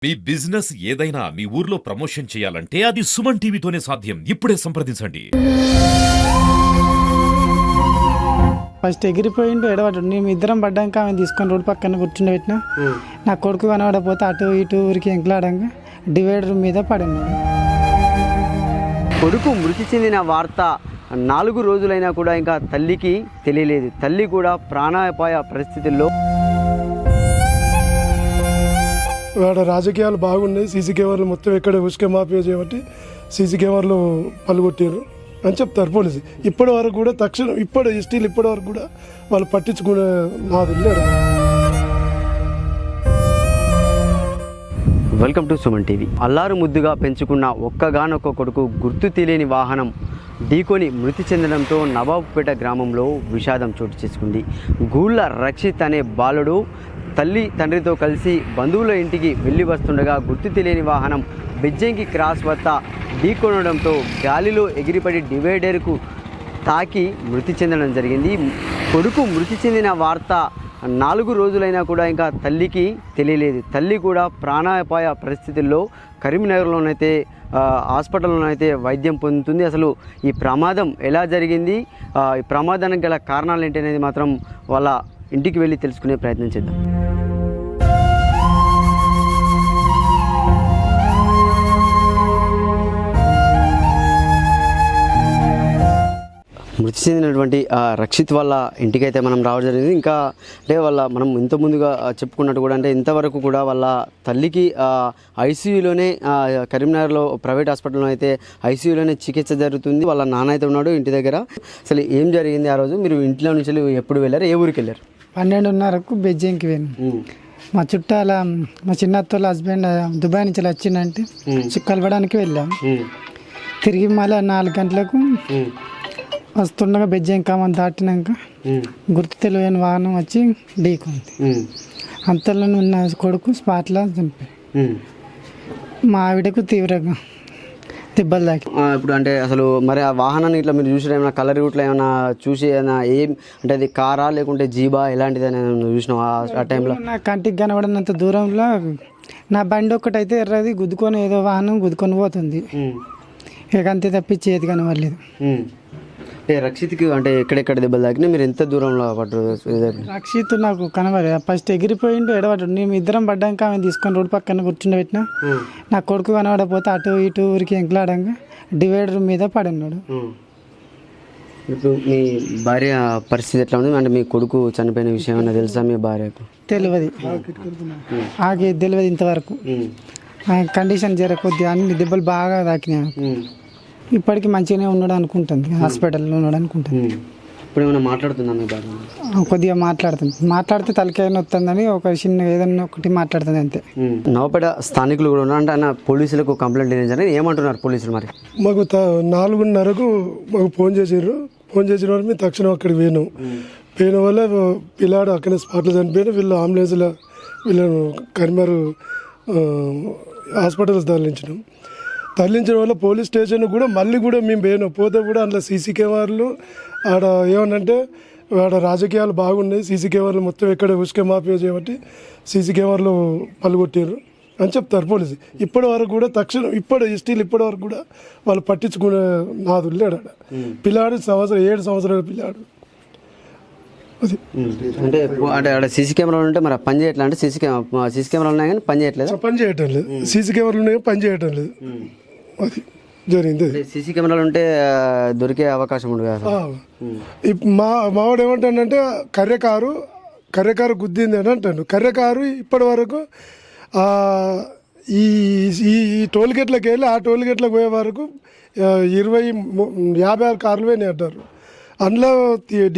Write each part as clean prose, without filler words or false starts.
మీ business ఏదైనా మీ ఊర్లో promotion చేయాలంటే అది సుమన్ టీవీతోనే సాధ్యం. ఇప్పుడే సంప్రదించండి. ఫస్ట్ ఎగిరిపోయిండు ఎడబడ్డాడు. మేము ఇద్దరం పడ్డాక ఆమె తీసుకొని రోడ్డు పక్కన కూర్చుండి పెట్టిన నా కొడుకు కనబడపోతే అటు ఇటు ఊరికి ఎంకలాడంగా డివైడర్ మీద పడినాడు. కొడుకు మృతి చెందిన వార్త 4 రోజులైనా కూడా ఇంకా తల్లికి తెలియలేదు. తల్లి కూడా ప్రాణాపాయ పరిస్థితుల్లో. వాడ రాజకీయాలు బాగున్నాయి, సీసీ కెమెరాలు మొత్తం ఎక్కడ ఉసుక మాఫియా చేయబట్టి సీసీ కెమెరాలు పలుగొట్టారు అని చెప్తారు పోలీసు. ఇప్పటి వరకు కూడా తక్షణం స్టిల్ ఇప్పటి వరకు కూడా వాళ్ళు పట్టించుకునే నాదు లేరు. Welcome to Suman TV. అల్లారు ముద్దుగా పెంచుకున్న ఒక్కగానొక్క కొడుకు గుర్తు తెలియని వాహనం ఢీకొని మృతి చెందడంతో నవాబుపేట గ్రామంలో విషాదం చోటు చేసుకుంది. గూళ్ళ రక్షిత్ అనే బాలుడు తల్లి తండ్రితో కలిసి బంధువుల ఇంటికి వెళ్ళి వస్తుండగా గుర్తు తెలియని వాహనం బెజ్జంకి క్రాస్ వద్ద ఢీకొనడంతో గాలిలో ఎగిరిపడి డివైడర్కు తాకి మృతి చెందడం జరిగింది. కొడుకు మృతి చెందిన వార్త 4 రోజులైనా కూడా ఇంకా తల్లికి తెలియలేదు. తల్లి కూడా ప్రాణాపాయ పరిస్థితుల్లో కరీంనగర్లోనైతే హాస్పిటల్లోనైతే వైద్యం పొందుతుంది. అసలు ఈ ప్రమాదం ఎలా జరిగింది, ఈ ప్రమాదానికి గల కారణాలు ఏంటి అనేది మాత్రం వాళ్ళ ఇంటికి వెళ్ళి తెలుసుకునే ప్రయత్నం చేద్దాం. మృతి చెందినటువంటి రక్షిత్ వాళ్ళ ఇంటికైతే మనం రావడం జరిగింది. ఇంకా అంటే మనం ఇంత ముందుగా చెప్పుకున్నట్టు కూడా అంటే ఇంతవరకు కూడా వాళ్ళ తల్లికి ఐసీయూలోనే కరీంనగర్లో ప్రైవేట్ హాస్పిటల్లో అయితే ఐసీయూలోనే చికిత్స జరుగుతుంది. వాళ్ళ నాన్న అయితే ఉన్నాడు ఇంటి దగ్గర. అసలు ఏం జరిగింది ఆ రోజు? మీరు ఇంట్లో నుంచి ఎప్పుడు వెళ్ళారు? ఏ ఊరికి వెళ్ళారు? 12:30కు బెజ్జంకి వెళ్ళాను. మా చుట్టాల మా చిన్నత్తోళ్ళ హస్బెండ్ దుబాయ్ నుంచి వచ్చిందంటే కలవడానికి వెళ్ళాము. తిరిగి మళ్ళీ 4 గంటలకు వస్తుండగా బెజ్జంకామని దాటినాక గుర్తు తెలియని వాహనం వచ్చి ఢీకుంది. అంతలో ఉన్న కొడుకు స్పాట్లో చనిపోయి మా ఆవిడకు తీవ్రంగా దెబ్బలు తాకి. ఇప్పుడు అంటే అసలు మరి ఆ వాహనాన్ని ఇట్లా మీరు చూసిన ఏమైనా కలర్ రూట్లో ఏమైనా చూసి ఏమైనా ఏం అంటే అది కారా లేకుంటే జీబా ఎలాంటిది అని చూసినావు ఆ టైంలో? నా కంటికి కనబడినంత దూరంలో నా బండి ఒక్కటైతే ఎర్రది గుద్దుకొని ఏదో వాహనం గుద్దుకొని పోతుంది. ఇక అంతే తప్పించి ఏది కనబడలేదు. రక్షిత్కి అంటే ఎక్కడెక్కడ దెబ్బలు తాకినా మీరు ఎంత దూరంలో పడ్డారు? రక్షిత్ నాకు కనబడదు. ఫస్ట్ ఎగిరిపోయిండు ఎడబడ్డాడు. మేము ఇద్దరం పడ్డాక ఆమె తీసుకొని రోడ్డు పక్కన కూర్చుండి పెట్టిన నా కొడుకు కనబడపోతే అటు ఇటు ఊరికి ఎంకలాడంగా డివైడర్ మీద పడినాడు. ఇప్పుడు మీ భార్య పరిస్థితి ఎట్లా ఉంది? అంటే మీ కొడుకు చనిపోయిన విషయం ఏమైనా తెలుసా మీ భార్యకు? తెలియదు, ఆగే తెలియదు ఇంతవరకు. కండిషన్ జర కొద్దిగా అన్ని దెబ్బలు బాగా తాకినాయి. ఇప్పటికి మంచిగానే ఉన్నాడు అనుకుంటుంది, హాస్పిటల్లో ఉన్నాడు అనుకుంటుంది. ఇప్పుడు ఏమైనా మాట్లాడుతుందా మీ భార్య? కొద్దిగా మాట్లాడితే తలకాయ వస్తుందని ఒక చిన్న ఏదన్నా ఒకటి మాట్లాడుతుంది అంతే. నవపేట స్థానికులు కూడా ఉన్నారు అంటే ఆయన పోలీసులకు కంప్లైంట్ ఇవ్వడం ఏమంటున్నారు పోలీసులు? మరి మాకు 4:30కు మాకు ఫోన్ చేసారు. ఫోన్ చేసిన వాళ్ళు మేము తక్షణం అక్కడికి పోయిన వల్ల పిల్లాడు అక్కడే స్పాట్లో చనిపోయిన. వీళ్ళు అంబులెన్స్లో వీళ్ళను కరీంనగర్ హాస్పిటల్స్ తరలించడం వల్ల పోలీస్ స్టేషన్ కూడా మళ్ళీ కూడా మేము పోతే కూడా అందులో సీసీ కెమెరాలు ఆడ ఏమనంటే ఆడ రాజకీయాలు బాగున్నాయి, సీసీ కెమెరాలు మొత్తం ఎక్కడ ఉసుక మాఫియా చేయబట్టి సీసీ కెమెరాలు పలుగొట్టారు అని చెప్తారు పోలీసు. ఇప్పటి వరకు కూడా తక్షణం స్టిల్ ఇప్పటి వరకు కూడా వాళ్ళు పట్టించుకునే నాదు లేడు. ఆడ పిల్లాడు 7 సంవత్సరాల పిల్లాడు. అది అంటే ఆడ సీసీ కెమెరాలు ఉంటే మరి పని చేయట్లేదు. అంటే సీసీ కెమెరాలు ఉన్నాయి కానీ పని చేయట్లేదు. సీసీ కెమెరాలు ఉన్నాయి పని చేయటం లేదు. అది జరిగింది. సీసీ కెమెరాలు ఉంటే దొరికే అవకాశం ఉండదు కదా. మావాడు ఏమంటాడంటే కర్రెకారు గుద్దింది అని అంటాడు. కర్రెకారు ఇప్పటి వరకు ఈ టోల్గేట్లకు వెళ్ళి ఆ టోల్గేట్లకు పోయే వరకు 56 కార్లు పోయినాయి అంటారు. అందులో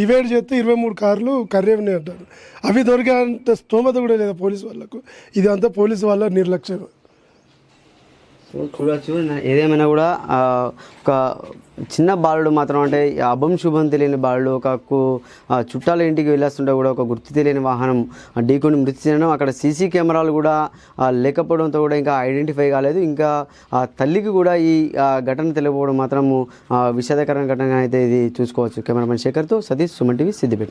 డివైడ్ చేస్తే 23 కార్లు కర్రేవినాయి అంటారు. అవి దొరికేంత స్తోమత కూడా లేదా పోలీసు వాళ్ళకు. ఇది అంతా పోలీసు వాళ్ళ నిర్లక్ష్యం. చూడవచ్చు. ఏదేమైనా కూడా ఒక చిన్న బాలుడు మాత్రం అంటే అభం శుభం తెలియని బాలుడు ఒక చుట్టాల ఇంటికి వెళ్ళేస్తుంటే కూడా ఒక గుర్తు తెలియని వాహనం ఢీకొని మృతి చెందడం. అక్కడ సీసీ కెమెరాలు కూడా లేకపోవడంతో కూడా ఇంకా ఐడెంటిఫై కాలేదు. ఇంకా తల్లికి కూడా ఈ ఘటన తెలియకపోవడం మాత్రం విషాదకరమైన ఘటనగా అయితే ఇది చూసుకోవచ్చు. కెమెరామెన్ శేఖర్తో సతీష్, సుమన్ టీవీ, సిద్దిపేట.